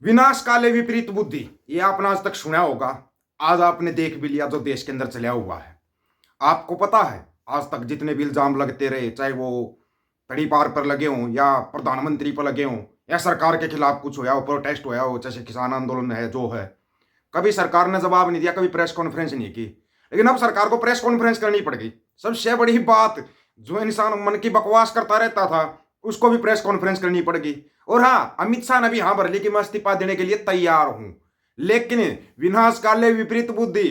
विनाश काले विपरीत बुद्धि, ये आपने आज तक सुना होगा। आज आपने देख भी लिया जो देश के अंदर चला हुआ है। आपको पता है आज तक जितने भी इल्जाम लगते रहे, चाहे वो तड़ीपार पर लगे हों या प्रधानमंत्री पर लगे हों या सरकार के खिलाफ कुछ होया हो, प्रोटेस्ट होया हो, जैसे किसान आंदोलन है जो है, कभी सरकार ने जवाब नहीं दिया, कभी प्रेस कॉन्फ्रेंस नहीं की। लेकिन अब सरकार को प्रेस कॉन्फ्रेंस करनी पड़ गई। सबसे बड़ी बात, जो इंसान मन की बकवास करता रहता था उसको भी प्रेस कॉन्फ्रेंस करनी पड़ गई। और हाँ, अमित शाह ने भी हाँ भर ली कि मैं इस्तीफा देने के लिए तैयार हूं। लेकिन विनाश काले विपरीत बुद्धि,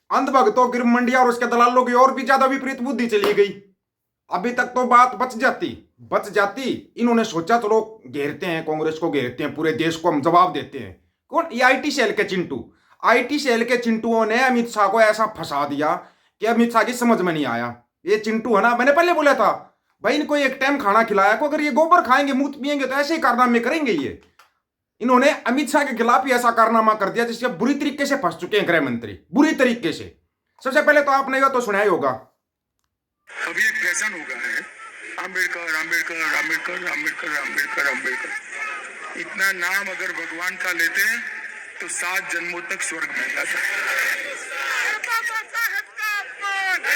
अंधभक्तों की मंडिया और उसके दलालों की और भी ज्यादा विपरीत बुद्धि चली गई। अभी तक तो बात बच जाती। इन्होंने सोचा चलो घेरते हैं, कांग्रेस को घेरते हैं, पूरे देश को हम जवाब देते हैं। कौन? ये आईटी सेल के चिंटू। आईटी सेल के चिंटुओं ने अमित शाह को ऐसा फंसा दिया कि अमित शाह की समझ में नहीं आया। ये चिंटू है ना, मैंने पहले बोला था भाई, इनको एक टाइम खाना खिलाया को, अगर ये गोबर खाएंगे मूत पिएंगे तो ऐसे ही कारनामे करेंगे ये। इन्होंने अमित शाह के खिलाफ ही ऐसा कारनामा कर दिया जिससे बुरी तरीके से फंस चुके हैं गृह मंत्री, बुरी तरीके से। सबसे पहले तो आपने ये तो सुना ही होगा, अभी एक फैशन हो गया है, अंबेडकर अंबेडकर अंबेडकर अंबेडकर अंबेडकर अंबेडकर। इतना नाम अगर भगवान का लेते हैं तो 7 जन्मों तक स्वर्ग मिल जाता है। बाबा साहेब का अपमान।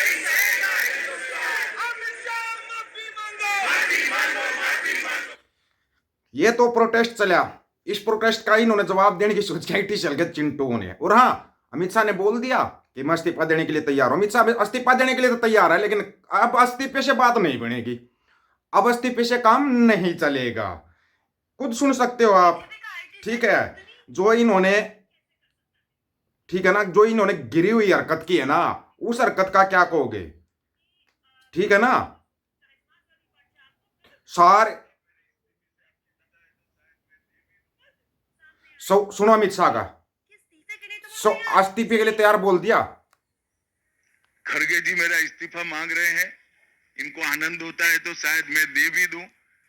ये तो प्रोटेस्ट चला। इस प्रोटेस्ट का इन्होंने जवाब देने की सोच की आईटी सेल के चिंटुओं ने। और हाँ, अमित शाह ने बोल दिया कि मैं इस्तीफा देने के लिए तैयार हूं। अमित शाह इस्तीफा देने के लिए तो तैयार है, लेकिन अब इस्तीफे से बात नहीं बनेगी। अब इस्तीफे से काम नहीं चलेगा। खुद सुन सकते हो आप। ठीक है, जो इन्होंने ठीक है ना, जो इन्होंने गिरी हुई हरकत की है ना, उस हरकत का क्या कहोगे? ठीक है ना, सार सुनो अमित शाह का इस्तीफे के लिए तैयार बोल दिया। खड़गे जी मेरा इस्तीफा मांग रहे हैं, इनको आनंद होता है तो शायद मैं दे भी दूं,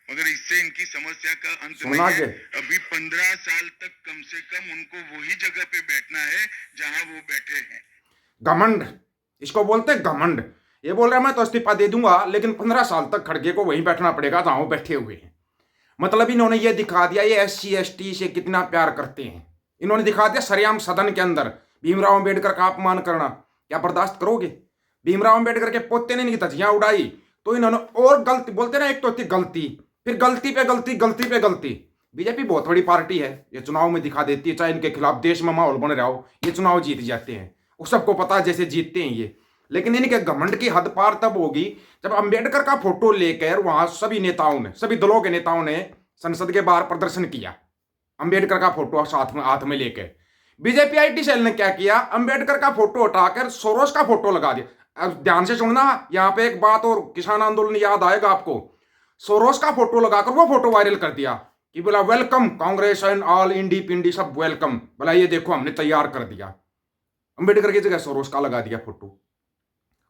मगर इससे इनकी समस्या का अंत नहीं है। अभी 15 साल तक कम से कम उनको वही जगह पे बैठना है जहां वो बैठे हैं। घमंड, इसको बोलते हैं घमंड। ये बोल रहा है मैं तो इस्तीफा दे दूंगा, लेकिन 15 साल तक खड़गे को वहीं बैठना पड़ेगा जहां वो बैठे हुए हैं। मतलब इन्होंने ये दिखा दिया ये SC ST से कितना प्यार करते हैं। इन्होंने दिखा दिया सरेआम सदन के अंदर भीमराव अंबेडकर का अपमान करना। क्या बर्दाश्त करोगे? भीमराव अंबेडकर के पोते ने इनकी धज्जियां उड़ाई तो इन्होंने और गलती बोलते ना, एक तो थी गलती, फिर गलती पे गलती, गलती पे गलती। बीजेपी बहुत बड़ी पार्टी है, ये चुनाव में दिखा देती है, चाहे इनके खिलाफ देश में माहौल बन रहा हो, ये चुनाव जीत जाते हैं। वो सबको पता है जैसे जीतते हैं ये। लेकिन इनके घमंड की हद पार तब होगी जब अंबेडकर का फोटो लेकर वहां सभी नेताओं ने, सभी दलों के नेताओं ने संसद के बाहर प्रदर्शन किया, अंबेडकर का फोटो साथ में हाथ में लेकर। बीजेपी आईटी सेल ने क्या किया? अंबेडकर का फोटो हटाकर सोरोस का फोटो लगा दिया। अब ध्यान से सुनना, यहां पे एक बात और, किसान आंदोलन याद आएगा आपको। सोरोस का फोटो लगाकर वो फोटो वायरल कर दिया कि बोला वेलकम कांग्रेस एंड ऑल इंडी पिंडी सब वेलकम, बोला ये देखो हमने तैयार कर दिया। अंबेडकर की जगह सोरोस का लगा दिया फोटो।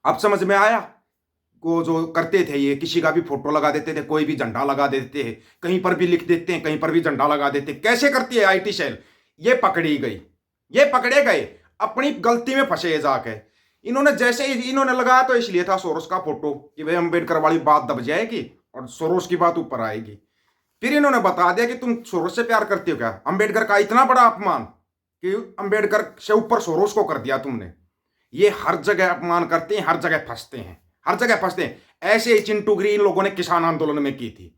अब समझ में आया? को जो करते थे ये, किसी का भी फोटो लगा देते थे, कोई भी झंडा लगा देते हैं, कहीं पर भी लिख देते हैं, कहीं पर भी झंडा लगा देते। कैसे करती है आईटी सेल? ये पकड़ी गई, ये पकड़े गए, अपनी गलती में फंसे जाके। इन्होंने जैसे ही इन्होंने लगाया तो इसलिए था सोरोस का फोटो कि भाई अंबेडकर वाली बात दब जाएगी और सोरोस की बात ऊपर आएगी। फिर इन्होंने बता दिया कि तुम सोरोस से प्यार करते हो क्या? अंबेडकर का इतना बड़ा अपमान कि अंबेडकर से ऊपर सोरोस को कर दिया तुमने। ये हर जगह अपमान करते हैं, हर जगह फंसते हैं, हर जगह फंसते हैं। ऐसे ही चिंटूगिरी इन लोगों ने किसान आंदोलन में की थी।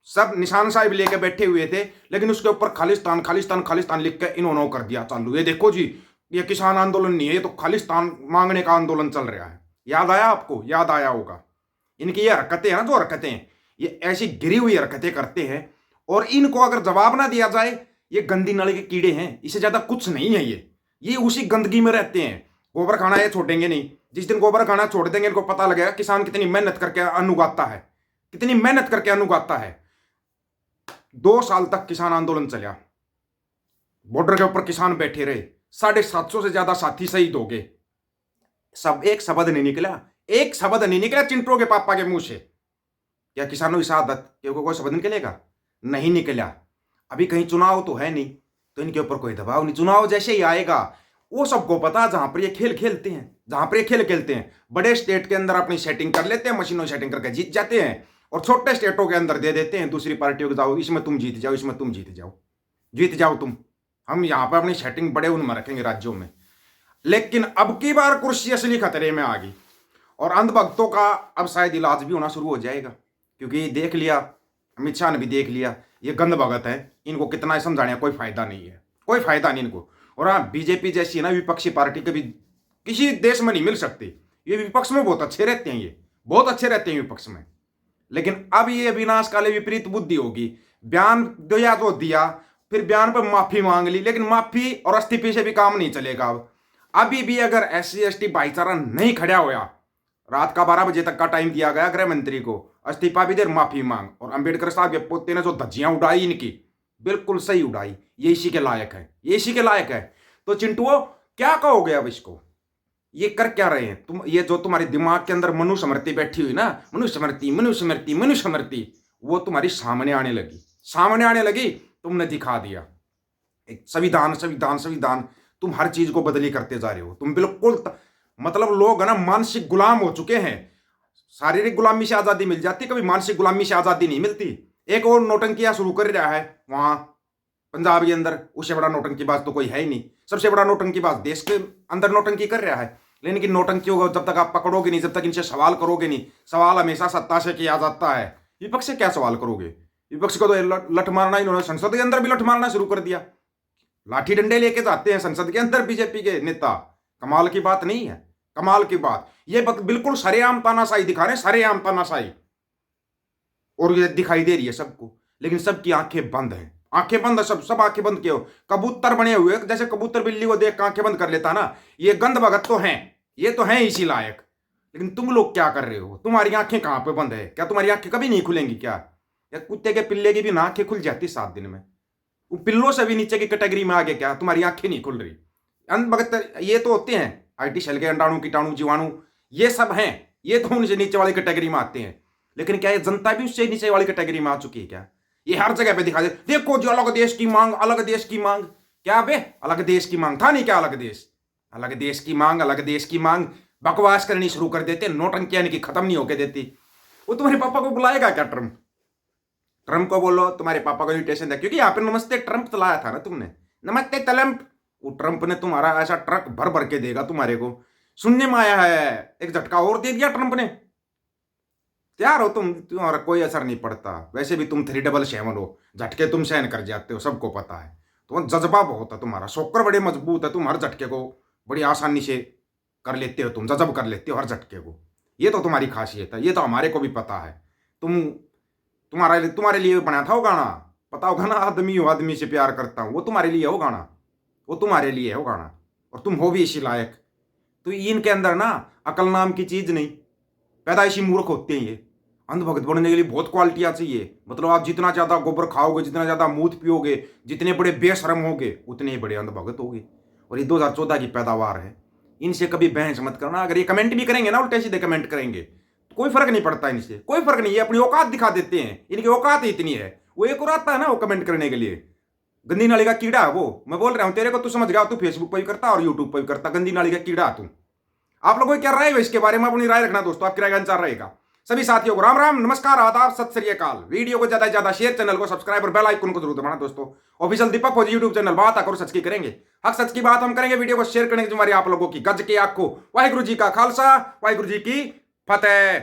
सब निशान साहिब लेके बैठे हुए थे, लेकिन उसके ऊपर खालिस्तान खालिस्तान खालिस्तान लिख के इन्होंने कर दिया चालू। ये देखो जी, ये किसान आंदोलन नहीं है, ये तो खालिस्तान मांगने का आंदोलन चल रहा है। याद आया आपको? याद आया होगा। इनकी ये हरकतें हैं ना, जो हरकतें ये ऐसी गिरी हुई हरकतें करते हैं, और इनको अगर जवाब ना दिया जाए, ये गंदी नाले के कीड़े हैं, इससे ज्यादा कुछ नहीं है। ये उसी गंदगी में रहते हैं। गोबर खाना ये छोड़ेंगे नहीं। जिस दिन गोबर खाना छोड़ देंगे, इनको पता लगेगा किसान कितनी मेहनत करके अन्न उगाता है, कितनी मेहनत करके अन्न उगाता है। 2 साल तक किसान आंदोलन चला, बॉर्डर के ऊपर किसान बैठे रहे, 750 से ज्यादा साथी शहीद हो गए। सब एक शब्द नहीं निकला, एक शब्द नहीं निकला चिंटू के पापा के मुंह से। क्या किसानों की शहादत क्योंकि कोई शब्द निकलेगा? नहीं निकला। अभी कहीं चुनाव तो है नहीं, तो इनके ऊपर कोई दबाव नहीं। चुनाव जैसे ही आएगा, वो सबको पता, जहां पर ये खेल खेलते हैं, जहां पर ये खेल खेलते हैं, बड़े स्टेट के अंदर अपनी सेटिंग कर लेते हैं, मशीनों सेटिंग करके जीत जाते हैं, और छोटे स्टेटों के अंदर दे देते हैं दूसरी पार्टियों को, जाओ इसमें तुम जीत जाओ, इसमें तुम जीत जाओ। जीत जाओ तुम, हम यहाँ पर अपनी सेटिंग बड़े उनमें रखेंगे राज्यों में। लेकिन अब की बार कुर्सी असली खतरे में आ गई और अंधभक्तों का अब शायद इलाज भी होना शुरू हो जाएगा, क्योंकि देख लिया, अमित शाह ने भी देख लिया ये गंद भगत है, इनको कितना समझाने का कोई फायदा नहीं है, कोई फायदा नहीं इनको। और हाँ, बीजेपी जैसी ना विपक्षी पार्टी कभी किसी देश में नहीं मिल सकती। ये विपक्ष में बहुत अच्छे रहते हैं, ये बहुत अच्छे रहते हैं विपक्ष में। लेकिन अब ये विनाशकाले विपरीत बुद्धि होगी, बयान दिया तो दिया, फिर बयान पर माफी मांग ली, लेकिन माफी और इस्तीफे से भी काम नहीं चलेगा। अब अभी भी अगर SC ST भाईचारा नहीं खड़ा होया, रात का 12 बजे तक का टाइम दिया गया गृह मंत्री को, इस्तीफा भी दे, माफी मांग। और अंबेडकर साहब के पोते ने जो धज्जियां उड़ाई इनकी, बिल्कुल सही उड़ाई, ये इसी के लायक है, ये इसी के लायक है। तो चिंटुओ क्या कहोगे अब इसको, ये कर क्या रहे हैं तुम? ये जो तुम्हारे दिमाग के अंदर मनुस्मृति बैठी हुई ना, मनुस्मृति मनुस्मृति मनुस्मृति, वो तुम्हारी सामने आने लगी, सामने आने लगी, तुमने दिखा दिया। एक संविधान संविधान संविधान, तुम हर चीज को बदली करते जा रहे हो, तुम बिल्कुल मतलब लोग है ना मानसिक गुलाम हो चुके हैं। शारीरिक गुलामी से आजादी मिल जाती, कभी मानसिक गुलामी से आजादी नहीं मिलती। एक और नौटंकियां शुरू कर रहा है वहां पंजाब के अंदर, उससे बड़ा नौटंकीबाज तो कोई है ही नहीं। सबसे बड़ा नौटंकीबाज देश के अंदर नौटंकी कर रहा है, लेकिन इन नौटंकियों को जब तक आप पकड़ोगे नहीं, जब तक इनसे सवाल करोगे नहीं, सवाल हमेशा सत्ता से किया जाता है, विपक्ष से क्या सवाल करोगे? विपक्ष को तो लठ मारना, इन्होंने संसद के अंदर भी लठ मारना शुरू कर दिया, लाठी डंडे लेके जाते हैं संसद के अंदर बीजेपी के नेता। कमाल की बात नहीं है, कमाल की बात। ये बिल्कुल सरेआम तानाशाही दिखा रहे हैं, सरेआम तानाशाही, और ये दिखाई दे रही है सबको, लेकिन सबकी आंखें बंद हैं, आंखें बंद है, सब आंखें बंद किए हो, कबूतर बने हुए, जैसे कबूतर बिल्ली को देख आंखें बंद कर लेता ना, ये गंद भगत तो हैं, ये तो हैं इसी लायक। लेकिन तुम लोग क्या कर रहे हो? तुम्हारी आंखें कहां पे बंद है? क्या तुम्हारी आंखें कभी नहीं खुलेंगी क्या? या कुत्ते के पिल्ले की भी ना आंखें खुल जाती 7 दिन में, वो पिल्लों से भी नीचे की कैटेगरी में आ गए क्या? तुम्हारी आंखें नहीं खुल रही। अंध भगत ये तो होते हैं, IT सेल के अंडाणु कीटाणु जीवाणु, ये सब हैं, ये तो उनसे नीचे वाली कैटेगरी में आते हैं। लेकिन क्या ये जनता भी उससे नीचे वाली कैटेगरी में आ चुकी है क्या? ये हर जगह पे दिखा दे, देखो जो अलग देश की मांग, अलग देश की मांग। क्या बे, अलग देश की मांग था नहीं क्या? अलग देश, अलग देश की मांग, अलग देश की मांग, बकवास करनी शुरू कर देते, नौटंकियां इनकी खत्म नहीं होके देती। वो तुम्हारे पापा को बुलाएगा क्या ट्रम्प? ट्रम्प को बोलो तुम्हारे पापा को इन्विटेशन दे, क्योंकि यहाँ पे नमस्ते ट्रम्प चलाया था ना तुमने, नमस्ते ट्रम्प। वो ट्रम्प ने तुम्हारा ऐसा ट्रक भर भर के देगा तुम्हारे को, सुनने में आया है। एक झटका और दे दिया ट्रम्प ने। तैयार हो तुम, तुम्हारा कोई असर नहीं पड़ता। वैसे भी तुम 377 हो, झटके तुम सहन कर जाते हो, सबको पता है। तुम्हारा जज्बा बहुत है, तुम्हारा शोकर बड़े मजबूत है, तुम हर झटके को बड़ी आसानी से कर लेते हो, तुम जजब कर लेते हो हर झटके को। ये तो तुम्हारी खासियत है, ये तो हमारे को भी पता है। तुम्हारे लिए बना था वो गाना, पता होगा ना, आदमी हो आदमी से प्यार करता हूं, वो तुम्हारे लिए है वो गाना, वो तुम्हारे लिए है वो गाना, और तुम हो भी इसी लायक। तो इनके अंदर ना अकल नाम की चीज नहीं, पैदाइशी मूर्ख होते हैं ये। अंधभगत बनने के लिए बहुत क्वालिटियां चाहिए। मतलब आप जितना ज्यादा गोबर खाओगे, जितना ज्यादा मूत पियोगे, जितने बड़े बेशरम होगे, उतने ही बड़े अंधभगत होगे। और ये 2014 की पैदावार है, इनसे कभी बहस मत करना। अगर ये कमेंट भी करेंगे ना, उल्टे सीधे कमेंट करेंगे, तो कोई फर्क नहीं पड़ता इनसे, कोई फर्क नहीं। ये अपनी औकात दिखा देते हैं, इनकी औकात ही इतनी है। वो एक और आता है ना वो कमेंट करने के लिए, गंदी नाली का कीड़ा है वो। मैं बोल रहा हूं तेरे को, तू समझ गया, तू फेसबुक पर भी करता और यूट्यूब पर भी करता, गंदी नाली का कीड़ा तू। आप लोगों की क्या राय है इसके बारे में? अपनी राय रखना दोस्तों, आपकी राय का इंतजार रहेगा। सभी साथियों को राम राम, नमस्कार, आदाब, सत श्री अकाल। वीडियो को ज्यादा से ज्यादा शेयर, चैनल को सब्सक्राइब और बेल आइकन को जरूर दबाना दोस्तों। ऑफिशियल दीपक फौजी यूट्यूब चैनल, बात आकर सच की करेंगे, हक सच की बात हम करेंगे। वीडियो को शेयर करने की जिम्मेदारी आप लोगों की। गज की आंख को वाहिगुरु जी का खालसा, वाहिगुरु जी की फतेह।